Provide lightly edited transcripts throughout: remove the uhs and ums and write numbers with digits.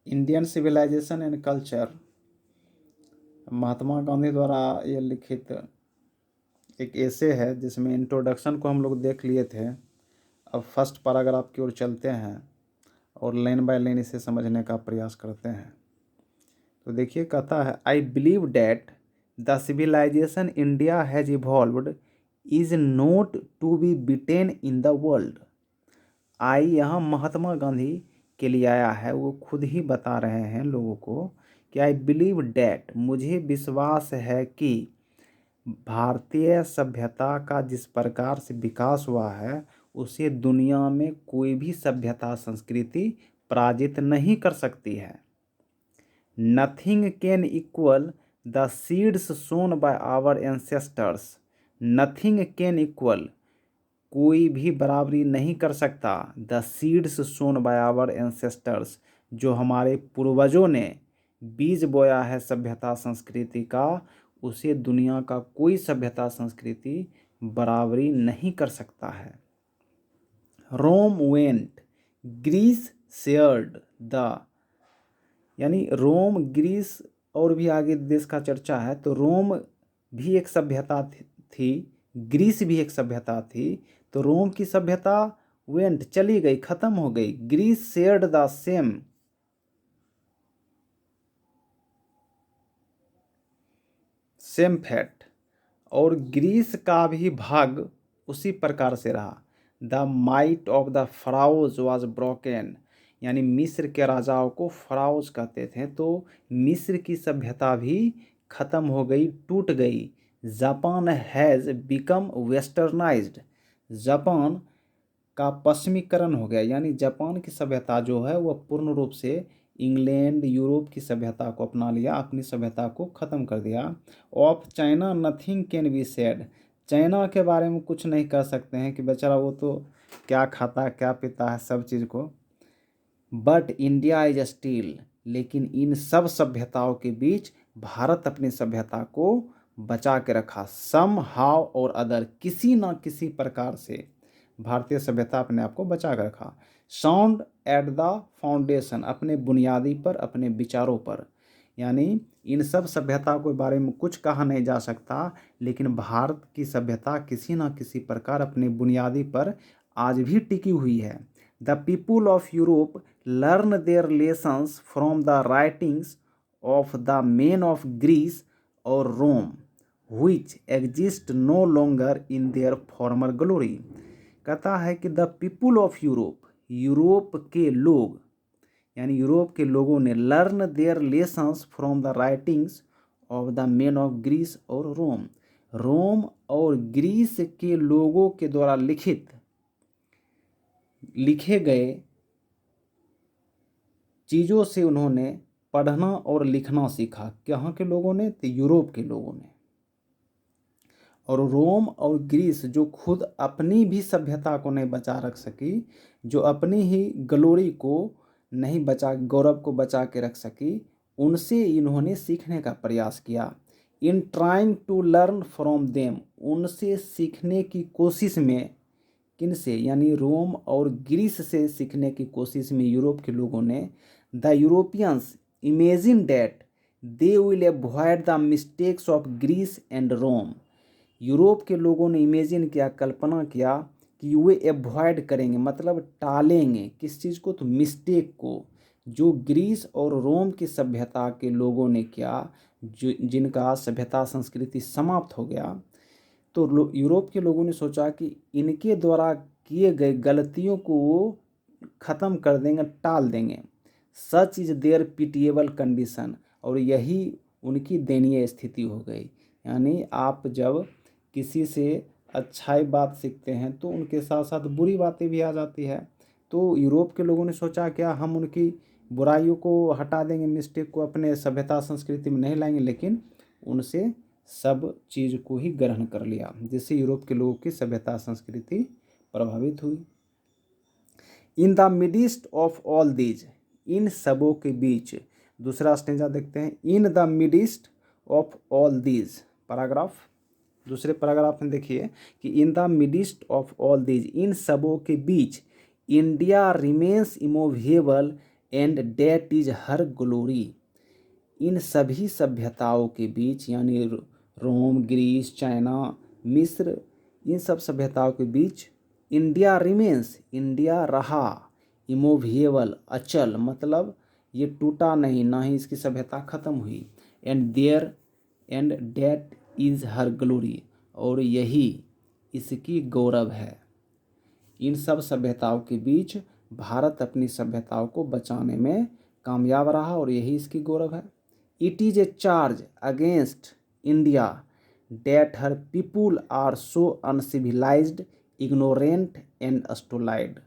Indian civilisation and culture, Mahatma Gandhi द्वारा ये लिखित एक ऐसे है जिसमें इंट्रोडक्शन को हम लोग देख लिए थे। अब फर्स्ट पैराग्राफ की ओर चलते हैं और लाइन बाय लाइन इसे समझने का प्रयास करते हैं। तो देखिए, कहता है, I believe that the civilization India has evolved is not to be beaten in the world. I यहाँ महात्मा गांधी के लिए आया है, वो खुद ही बता रहे हैं लोगों को कि आई बिलीव डैट, मुझे विश्वास है कि भारतीय सभ्यता का जिस प्रकार से विकास हुआ है उसे दुनिया में कोई भी सभ्यता संस्कृति पराजित नहीं कर सकती है। Nothing can equal the seeds sown by our ancestors. Nothing can equal, कोई भी बराबरी नहीं कर सकता, the seeds sown by our ancestors, जो हमारे पूर्वजों ने बीज बोया है सभ्यता संस्कृति का, उसे दुनिया का कोई सभ्यता संस्कृति बराबरी नहीं कर सकता है। रोम वेंट, ग्रीस शेयर्ड द, यानी रोम, ग्रीस और भी आगे देश का चर्चा है, तो रोम भी एक सभ्यता थी, ग्रीस भी एक सभ्यता थी। तो रोम की सभ्यता वेंट, चली गई, खत्म हो गई। Greece shared the same fate, और ग्रीस का भी भाग उसी प्रकार से रहा। The might of the Pharaohs was broken, यानी मिस्र के राजाओं को फराउज कहते थे, तो मिस्र की सभ्यता भी खत्म हो गई, टूट गई। Japan has become westernised, Japan का पश्चिमीकरण हो गया, यानी जापान की सभ्यता जो है वह पूर्ण रूप से इंग्लैंड, यूरोप की सभ्यता को अपना लिया, अपनी सभ्यता को ख़त्म कर दिया। Of China nothing can be said, China के बारे में कुछ नहीं कह सकते हैं कि बेचारा वो तो क्या खाता है क्या पीता है सब चीज़ को। बट इंडिया इज स्टिल, लेकिन इन सब सभ्यताओं के बीच भारत अपनी सभ्यता को बचा के रखा। सम हाउ और अदर, किसी न किसी प्रकार से भारतीय सभ्यता अपने आप को बचा कर रखा। साउंड एट द फाउंडेशन, अपने बुनियादी पर, अपने विचारों पर, यानी इन सब सभ्यता के बारे में कुछ कहा नहीं जा सकता, लेकिन भारत की सभ्यता किसी न किसी प्रकार अपने बुनियादी पर आज भी टिकी हुई है। The people of Europe learn their lessons from the writings of the men of Greece और Rome which exist no longer in their former glory। कहता है कि the people of Europe, Europe के लोग, यानी यूरोप के लोगों ने learn their lessons from the writings of the men of Greece और रोम, रोम और ग्रीस के लोगों के द्वारा लिखे गए चीज़ों से उन्होंने पढ़ना और लिखना सीखा। कहाँ के लोगों ने? तो यूरोप के लोगों ने। और रोम और ग्रीस जो खुद अपनी भी सभ्यता को नहीं बचा रख सकी, जो अपनी ही ग्लोरी को नहीं बचा, गौरव को बचा के रख सकी, उनसे इन्होंने सीखने का प्रयास किया। In trying to learn from them, उनसे सीखने की कोशिश में, किन से? यानी रोम और ग्रीस से सीखने की कोशिश में यूरोप के लोगों ने, the Europeans imagine that they will avoid the mistakes of Greece and Rome, Europe के लोगों ने इमेजिन किया, कल्पना किया कि वे अवॉइड करेंगे, मतलब टालेंगे किस चीज़ को? तो मिस्टेक को, जो ग्रीस और रोम की सभ्यता के लोगों ने किया, जो जिनका सभ्यता संस्कृति समाप्त हो गया। तो यूरोप के लोगों ने सोचा कि इनके द्वारा किए गए गलतियों को वो ख़त्म कर देंगे, टाल देंगे। Such is their pitiable condition, और यही उनकी दयनीय स्थिति हो गई। यानी आप जब किसी से अच्छाई बात सीखते हैं तो उनके साथ साथ बुरी बातें भी आ जाती है। तो यूरोप के लोगों ने सोचा क्या हम उनकी बुराइयों को हटा देंगे, मिस्टेक को अपने सभ्यता संस्कृति में नहीं लाएंगे, लेकिन उनसे सब चीज़ को ही ग्रहण कर लिया, जिससे यूरोप के लोगों की सभ्यता संस्कृति प्रभावित हुई। In the midst of all these, इन सबों के बीच, दूसरा स्टेंजा देखते हैं। In the midst of all these, paragraph, दूसरे पैराग्राफ में देखिए कि in the midst of all these, इन सबों के बीच, India remains immovable and that is her glory. इन सभी सभ्यताओं के बीच यानी रोम, ग्रीस, चाइना, मिस्र, इन सब सभ्यताओं के बीच इंडिया रिमेन्स, इंडिया रहा, इमोविएबल, अचल, मतलब ये टूटा नहीं, ना ही इसकी सभ्यता खत्म हुई। And that is her glory, और यही इसकी गौरव है। इन सब सभ्यताओं के बीच भारत अपनी सभ्यताओं को बचाने में कामयाब रहा और यही इसकी गौरव है। It is a charge against India that her people are so uncivilised, ignorant and stolid.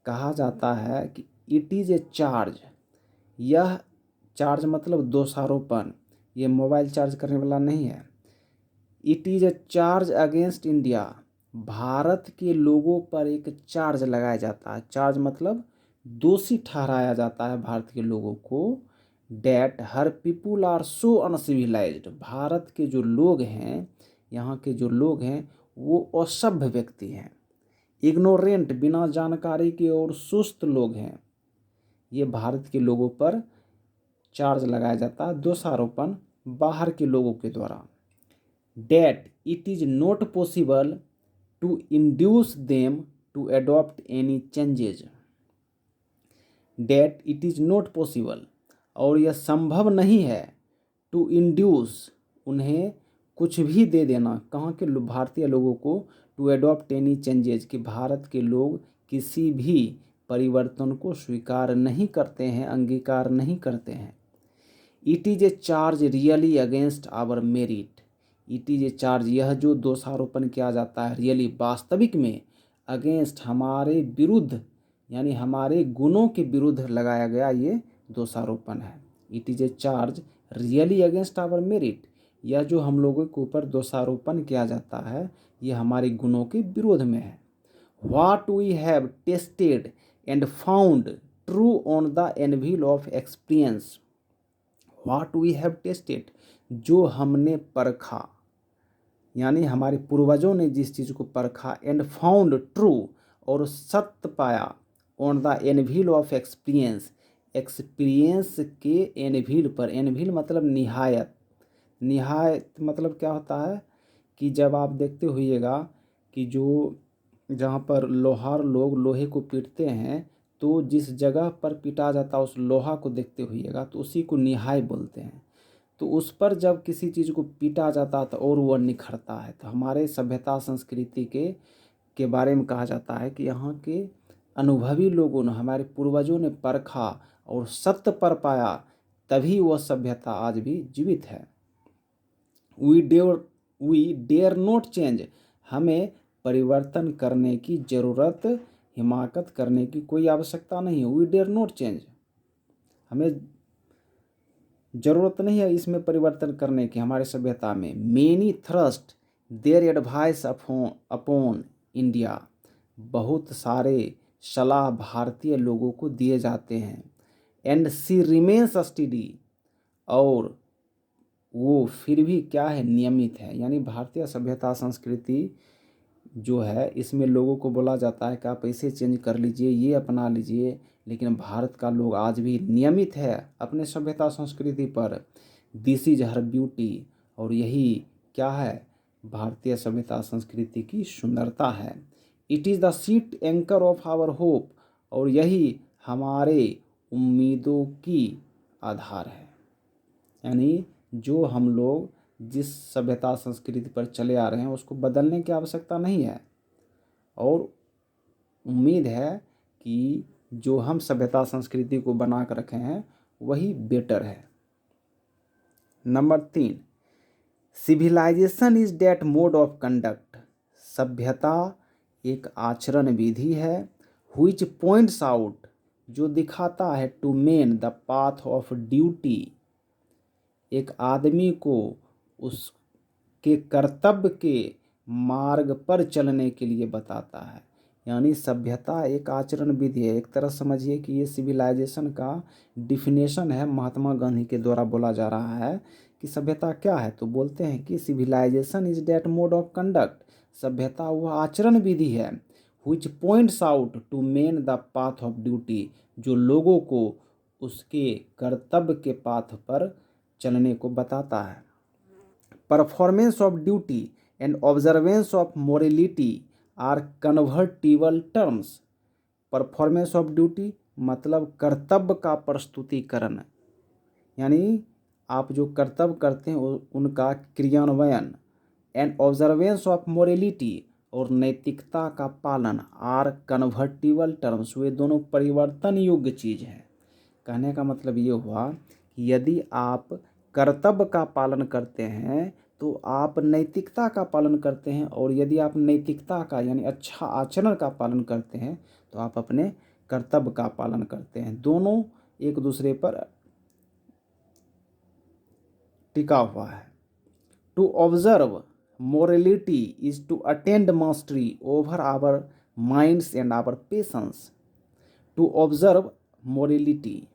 कहा जाता है कि इट इज ए चार्ज, यह चार्ज मतलब दोषारोपण, ये मोबाइल चार्ज करने वाला नहीं है। It is a charge against India, भारत के लोगों पर एक चार्ज लगाया जाता है। चार्ज मतलब दोषी ठहराया जाता है भारत के लोगों को। That her people are so uncivilised, भारत के जो लोग हैं, यहाँ के जो लोग हैं वो असभ्य व्यक्ति हैं। इग्नोरेंट, बिना जानकारी के और सुस्त लोग हैं। ये भारत के लोगों पर चार्ज लगाया जाता है, दोषारोपण बाहर के लोगों के द्वारा। That it is not possible to induce them to adopt any changes. That it is not possible, और यह संभव नहीं है, टू इंड्यूस, उन्हें कुछ भी दे देना, कहाँ के भारतीय लोगों को, टू अडॉप्ट एनी चेंजेज, कि भारत के लोग किसी भी परिवर्तन को स्वीकार नहीं करते हैं, अंगीकार नहीं करते हैं। It is a charge really against our merit. It is a charge, यह जो दोषारोपण किया जाता है रियली, वास्तविक में, अगेंस्ट, हमारे विरुद्ध, यानी हमारे गुणों के विरुद्ध लगाया गया ये दोषारोपण है। It is a charge really against our merit, यह जो हम लोगों के ऊपर दोषारोपण किया जाता है ये हमारे गुणों के विरोध में है। What we have tested and found true on the anvil of experience. What we have tested, जो हमने परखा, यानी हमारे पूर्वजों ने जिस चीज़ को परखा, एंड फाउंड ट्रू, और सत्य पाया, on the anvil of experience, experience के एनविल पर। एनविल मतलब निहायत, निहायत मतलब क्या होता है कि जब आप देखते होइएगा कि जो जहाँ पर लोहार लोग लोहे को पीटते हैं तो जिस जगह पर पीटा जाता है उस लोहा को देखते होइएगा तो उसी को निहाय बोलते हैं। तो उस पर जब किसी चीज़ को पीटा जाता है तो और वह निखरता है। तो हमारे सभ्यता संस्कृति के बारे में कहा जाता है कि यहाँ के अनुभवी लोगों ने, हमारे पूर्वजों ने परखा और सत्य पर पाया, तभी वह सभ्यता आज भी जीवित है। वी डेयर नॉट चेंज, हमें परिवर्तन करने की ज़रूरत, हिमाकत करने की कोई आवश्यकता नहीं है। वी डेयर नॉट चेंज, हमें ज़रूरत नहीं है इसमें परिवर्तन करने की हमारे सभ्यता में। Many thrust their advice upon India, बहुत सारे सलाह भारतीय लोगों को दिए जाते हैं। एंड सी रिमेन्स स्टडी, और वो फिर भी क्या है, नियमित है। यानी भारतीय सभ्यता संस्कृति जो है इसमें लोगों को बोला जाता है कि आप इसे चेंज कर लीजिए, ये अपना लीजिए, लेकिन भारत का लोग आज भी नियमित है अपने सभ्यता संस्कृति पर। दिस इज हर ब्यूटी, और यही क्या है, भारतीय सभ्यता संस्कृति की सुंदरता है। It is the sheet anchor of our hope, और यही हमारे उम्मीदों की आधार है। यानी जो हम लोग जिस सभ्यता संस्कृति पर चले आ रहे हैं उसको बदलने की आवश्यकता नहीं है, और उम्मीद है कि जो हम सभ्यता संस्कृति को बना कर रखे हैं वही बेटर है। Number 3, civilization is that mode of conduct. सभ्यता एक आचरण विधि है, व्हिच पॉइंट्स आउट, जो दिखाता है, to man the path of duty, एक आदमी को उसके कर्तव्य के मार्ग पर चलने के लिए बताता है। यानी सभ्यता एक आचरण विधि है। एक तरह समझिए कि ये सिविलाइजेशन का डिफिनेशन है, महात्मा गांधी के द्वारा बोला जा रहा है कि सभ्यता क्या है। तो बोलते हैं कि civilization is that mode of conduct, सभ्यता वह आचरण विधि है, which points out to men the path of duty, जो लोगों को उसके कर्तव्य के पाथ पर चलने को बताता है। Performance of duty and observance of morality are convertible terms. Performance of duty मतलब कर्तव्य का प्रस्तुतिकरण, यानी आप जो कर्तव्य करते हैं उनका क्रियान्वयन। एंड ऑब्जर्वेंस ऑफ मोरलिटी और नैतिकता का पालन आर कन्वर्टिबल टर्म्स, वे दोनों परिवर्तन योग्य चीज़ हैं। कहने का मतलब ये हुआ कि यदि आप कर्तव्य का पालन करते हैं तो आप नैतिकता का पालन करते हैं, और यदि आप नैतिकता का यानी अच्छा आचरण का पालन करते हैं तो आप अपने कर्तव्य का पालन करते हैं। दोनों एक दूसरे पर टिका हुआ है। To observe morality is to attain mastery over our minds and our passions. To observe morality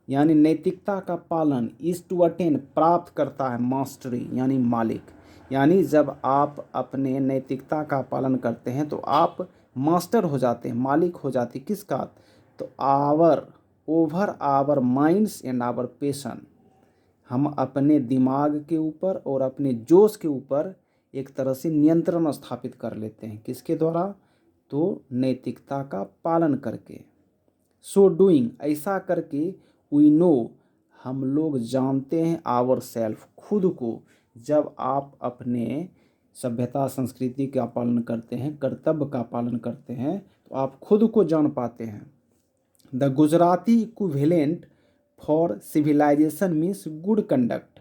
यानी नैतिकता का पालन, इज टू अटेन प्राप्त करता है, मास्टरी यानी मालिक, यानी जब आप अपने नैतिकता का पालन करते हैं तो आप मास्टर हो जाते हैं, मालिक हो जाते हैं। किसका? तो over our minds and our passion, हम अपने दिमाग के ऊपर और अपने जोश के ऊपर एक तरह से नियंत्रण स्थापित कर लेते हैं। किसके द्वारा? तो नैतिकता का पालन करके। सो डूइंग, ऐसा करके, वी नो, हम लोग जानते हैं, आवर सेल्फ, खुद को। जब आप अपने सभ्यता संस्कृति का पालन करते हैं, कर्तव्य का पालन करते हैं, तो आप खुद को जान पाते हैं। The Gujarati equivalent for civilization means good conduct.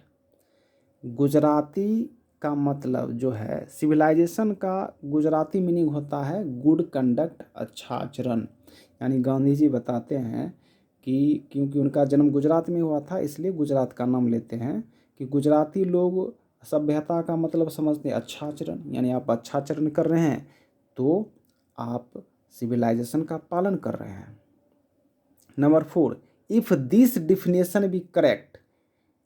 Gujarati का मतलब जो है, सिविलाइजेशन का गुजराती मीनिंग होता है गुड कंडक्ट, अच्छा आचरण। यानी गांधी जी बताते हैं कि क्योंकि उनका जन्म गुजरात में हुआ था इसलिए गुजरात का नाम लेते हैं, कि गुजराती लोग सभ्यता का मतलब समझते हैं अच्छा आचरण, यानी आप अच्छा आचरण कर रहे हैं तो आप सिविलाइजेशन का पालन कर रहे हैं। Number 4, if this definition be correct,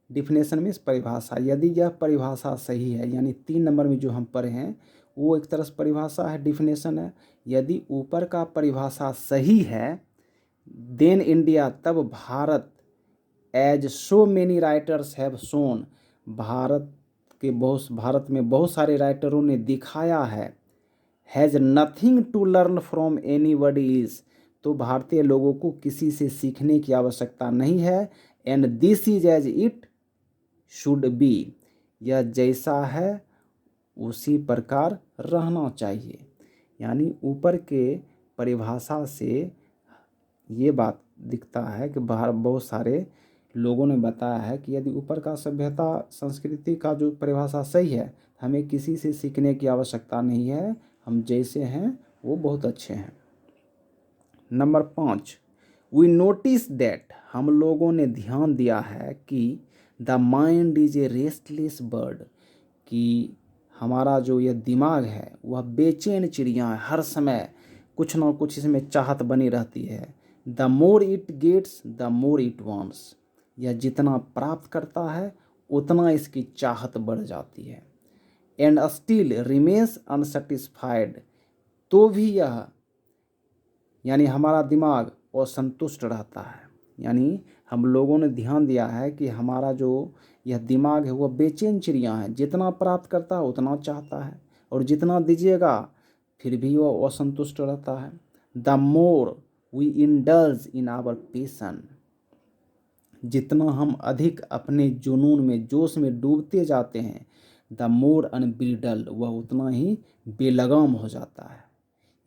definition means परिभाषा, यदि यह परिभाषा सही है, यानी 3 नंबर में जो हम पढ़े हैं वो एक तरह से परिभाषा है, डिफिनेशन है। यदि ऊपर का परिभाषा सही है, देन इंडिया, तब Bharat, as so many writers have shown, Bharat में बहुत सारे राइटरों ने दिखाया है, has nothing to learn from anybody is, तो भारतीय लोगों को किसी से सीखने की आवश्यकता नहीं है। And this is as it should be, यह जैसा है उसी प्रकार रहना चाहिए। यानी ऊपर के परिभाषा से ये बात दिखता है कि बहुत सारे लोगों ने बताया है कि यदि ऊपर का सभ्यता संस्कृति का जो परिभाषा सही है, हमें किसी से सीखने की आवश्यकता नहीं है, हम जैसे हैं वो बहुत अच्छे हैं। नंबर 5, वी नोटिस दैट, हम लोगों ने ध्यान दिया है कि the mind is a restless bird, कि हमारा जो यह दिमाग है वह बेचैन चिड़िया है, हर समय कुछ ना कुछ इसमें चाहत बनी रहती है। The more it gets the more it wants, यह जितना प्राप्त करता है उतना इसकी चाहत बढ़ जाती है। एंड स्टिल रिमेन्स अनसेटिस्फाइड, तो भी यह यानी हमारा दिमाग असंतुष्ट रहता है। यानी हम लोगों ने ध्यान दिया है कि हमारा जो यह दिमाग है वह बेचैन चिड़िया है, जितना प्राप्त करता है उतना चाहता है, और जितना दीजिएगा फिर भी वह असंतुष्ट रहता है। The more we indulge in our passion, जितना हम अधिक अपने जुनून में, जोश में डूबते जाते हैं, द मोर अनब्रिडल, वह उतना ही बेलगाम हो जाता है।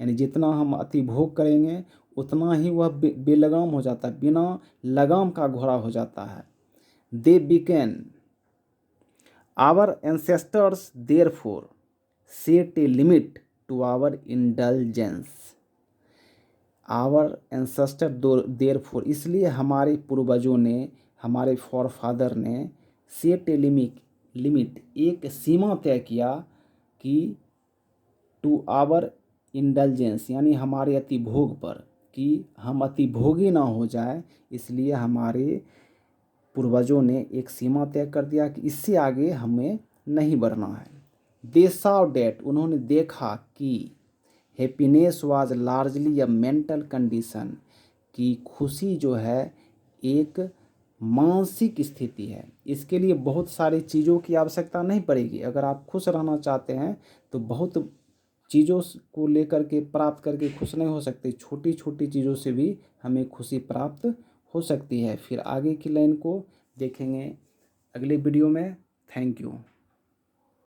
यानी जितना हम अति भोग करेंगे उतना ही वह बेलगाम हो जाता है, बिना लगाम का घोड़ा हो जाता है। They became our ancestors therefore set a limit to our indulgence, our ancestor therefore, इसलिए हमारे पूर्वजों ने, हमारे फॉरफादर ने सेट ए लिमिट, एक सीमा तय किया कि टू आवर इंडल्जेंस, यानी हमारे अति भोग पर, कि हम अति भोगी ना हो जाए, इसलिए हमारे पूर्वजों ने एक सीमा तय कर दिया कि इससे आगे हमें नहीं बढ़ना है। दे सॉ डेट, उन्होंने देखा कि happiness was largely a mental condition, कि खुशी जो है एक मानसिक स्थिति है। इसके लिए बहुत सारी चीज़ों की आवश्यकता नहीं पड़ेगी। अगर आप खुश रहना चाहते हैं तो बहुत चीज़ों को लेकर के प्राप्त करके खुश नहीं हो सकते, छोटी छोटी चीज़ों से भी हमें खुशी प्राप्त हो सकती है। फिर आगे की लाइन को देखेंगे अगले वीडियो में। Thank you.